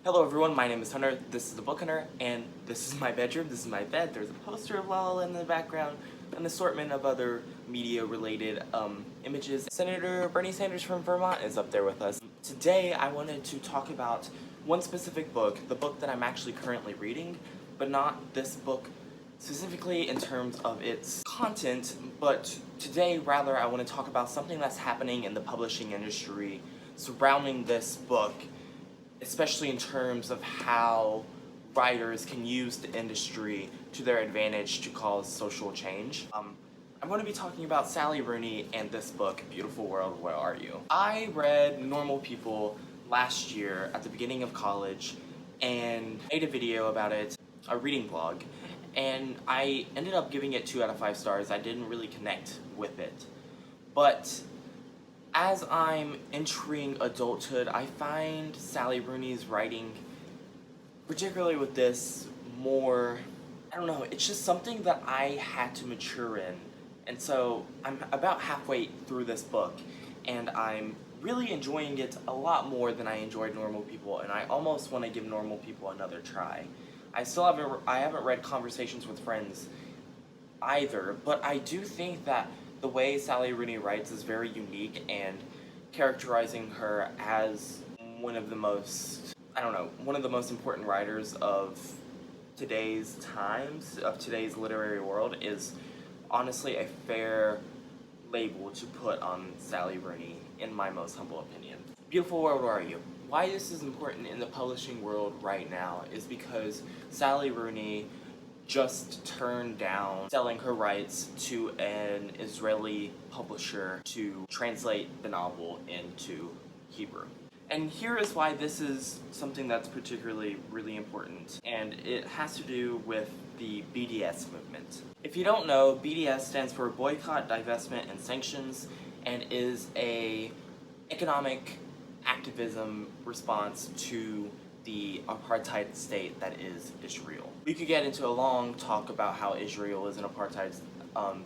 Hello everyone, my name is Hunter, this is the Book Hunter, and this is my bedroom, this is my bed, there's a poster of La La Land in the background, an assortment of other media-related images. Senator Bernie Sanders from Vermont is up there with us. Today I wanted to talk about one specific book, the book that I'm actually currently reading, but not this book specifically in terms of its content, but today rather I want to talk about something that's happening in the publishing industry surrounding this book, especially in terms of how writers can use the industry to their advantage to cause social change. I'm going to be talking about Sally Rooney and this book, Beautiful World, Where Are You? I read Normal People last year at the beginning of college and made a video about it, a reading blog, and I ended up giving it 2 out of 5 stars. I didn't really connect with it. But as I'm entering adulthood, I find Sally Rooney's writing, particularly with this, more, I don't know, it's just something that I had to mature in. And so I'm about halfway through this book, and I'm really enjoying it a lot more than I enjoyed Normal People, and I almost want to give Normal People another try. I haven't read Conversations with Friends either, but I do think that the way Sally Rooney writes is very unique, and characterizing her as one of the most, one of the most important writers of today's times, of today's literary world, is honestly a fair label to put on Sally Rooney, in my most humble opinion. Beautiful World, Where Are You? Why this is important in the publishing world right now is because Sally Rooney just turned down selling her rights to an Israeli publisher to translate the novel into Hebrew. And here is why this is something that's particularly really important, and it has to do with the BDS movement. If you don't know, BDS stands for Boycott, Divestment, and Sanctions, and is a economic activism response to the apartheid state that is Israel. We could get into a long talk about how Israel is an apartheid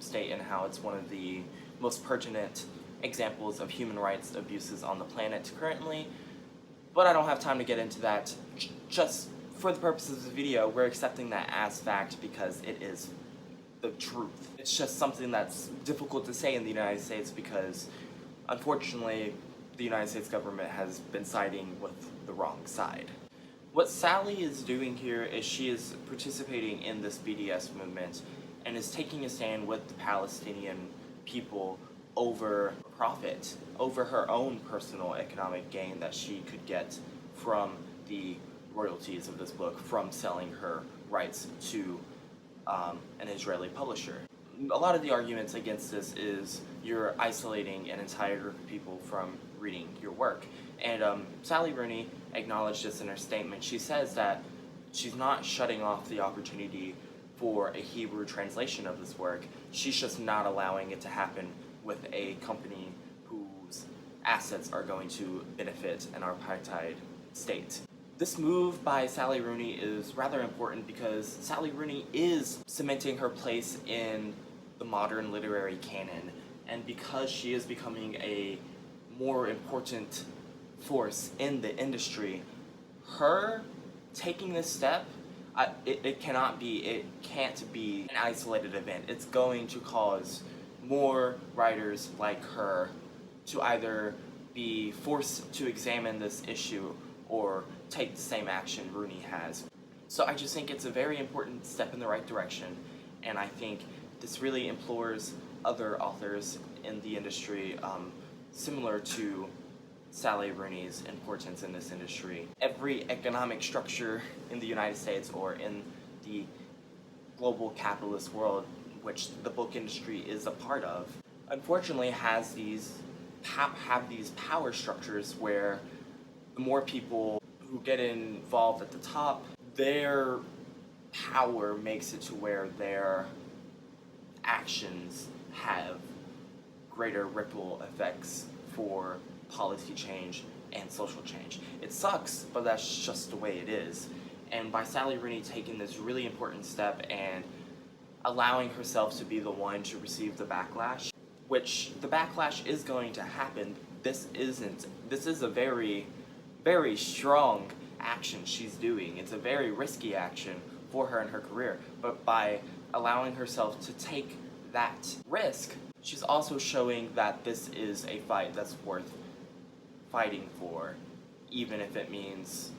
state and how it's one of the most pertinent examples of human rights abuses on the planet currently, but I don't have time to get into that. Just for the purposes of the video, we're accepting that as fact because it is the truth. It's just something that's difficult to say in the United States because, unfortunately, the United States government has been siding with the wrong side. What Sally is doing here is she is participating in this BDS movement and is taking a stand with the Palestinian people over profit, over her own personal economic gain that she could get from the royalties of this book, from selling her rights to an Israeli publisher. A lot of the arguments against this is you're isolating an entire group of people from reading your work. And Sally Rooney acknowledged this in her statement. She says that she's not shutting off the opportunity for a Hebrew translation of this work. She's just not allowing it to happen with a company whose assets are going to benefit an apartheid state. This move by Sally Rooney is rather important because Sally Rooney is cementing her place in the modern literary canon, and because she is becoming a more important force in the industry, her taking this step, it can't be an isolated event. It's going to cause more writers like her to either be forced to examine this issue or take the same action Rooney has. So I just think it's a very important step in the right direction, and I think this really implores other authors in the industry, similar to Sally Rooney's importance in this industry. Every economic structure in the United States or in the global capitalist world, which the book industry is a part of, unfortunately have these power structures where the more people who get involved at the top, their power makes it to where their actions have greater ripple effects for policy change and social change. It sucks, but that's just the way it is. And by Sally Rooney taking this really important step and allowing herself to be the one to receive the backlash, which the backlash is going to happen, this is a very, very strong action she's doing. It's a very risky action for her and her career, but by allowing herself to take that risk, she's also showing that this is a fight that's worth fighting for, even if it means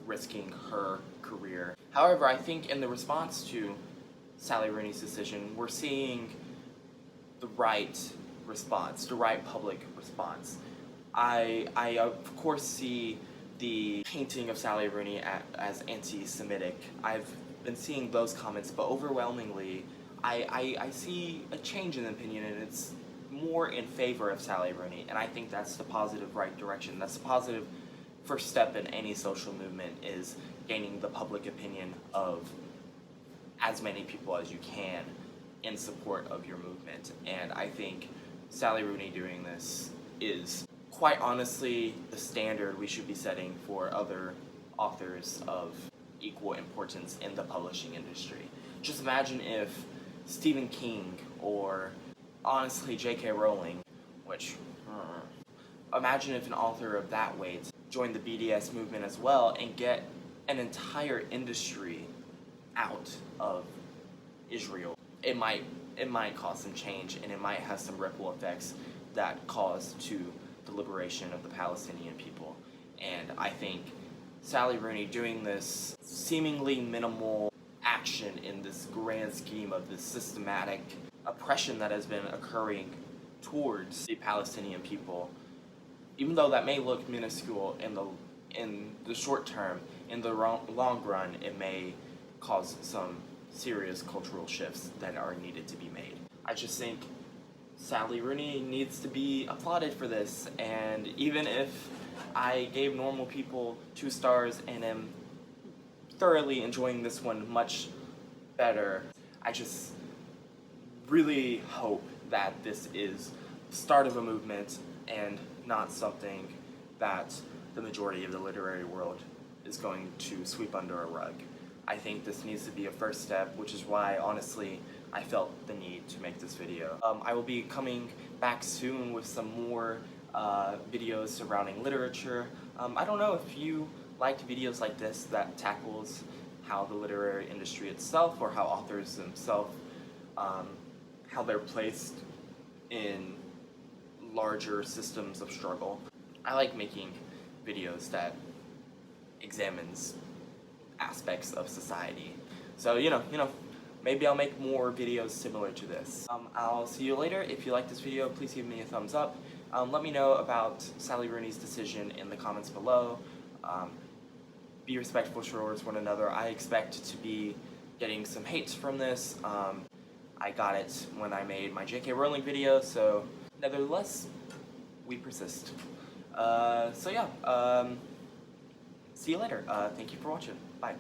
risking her career. However, I think in the response to Sally Rooney's decision, we're seeing the right response, the right public response. I of course see the painting of Sally Rooney as anti-Semitic. I've been seeing those comments, but overwhelmingly, I see a change in opinion, and it's more in favor of Sally Rooney, and I think that's the positive right direction. That's the positive first step in any social movement, is gaining the public opinion of as many people as you can in support of your movement. And I think Sally Rooney doing this is quite honestly the standard we should be setting for other authors of equal importance in the publishing industry. Just imagine if Stephen King, or honestly J.K. Rowling, which, imagine if an author of that weight joined the BDS movement as well and get an entire industry out of Israel. It might cause some change, and it might have some ripple effects that cause to the liberation of the Palestinian people. And I think Sally Rooney doing this seemingly minimal action in this grand scheme of this systematic oppression that has been occurring towards the Palestinian people, even though that may look minuscule in the short term, in the long run, it may cause some serious cultural shifts that are needed to be made. I just think Sally Rooney needs to be applauded for this, and even if I gave Normal People 2 stars and am thoroughly enjoying this one much better, I just really hope that this is the start of a movement and not something that the majority of the literary world is going to sweep under a rug. I think this needs to be a first step, which is why, honestly, I felt the need to make this video. I will be coming back soon with some more videos surrounding literature. I don't know if you liked videos like this that tackles how the literary industry itself, or how authors themselves, how they're placed in larger systems of struggle. I like making videos that examines aspects of society. So, maybe I'll make more videos similar to this. I'll see you later. If you like this video, please give me a thumbs up. Let me know about Sally Rooney's decision in the comments below. Be respectful towards one another. I expect to be getting some hate from this. I got it when I made my J.K. Rowling video, so nevertheless, we persist. So yeah, see you later. Thank you for watching. Bye.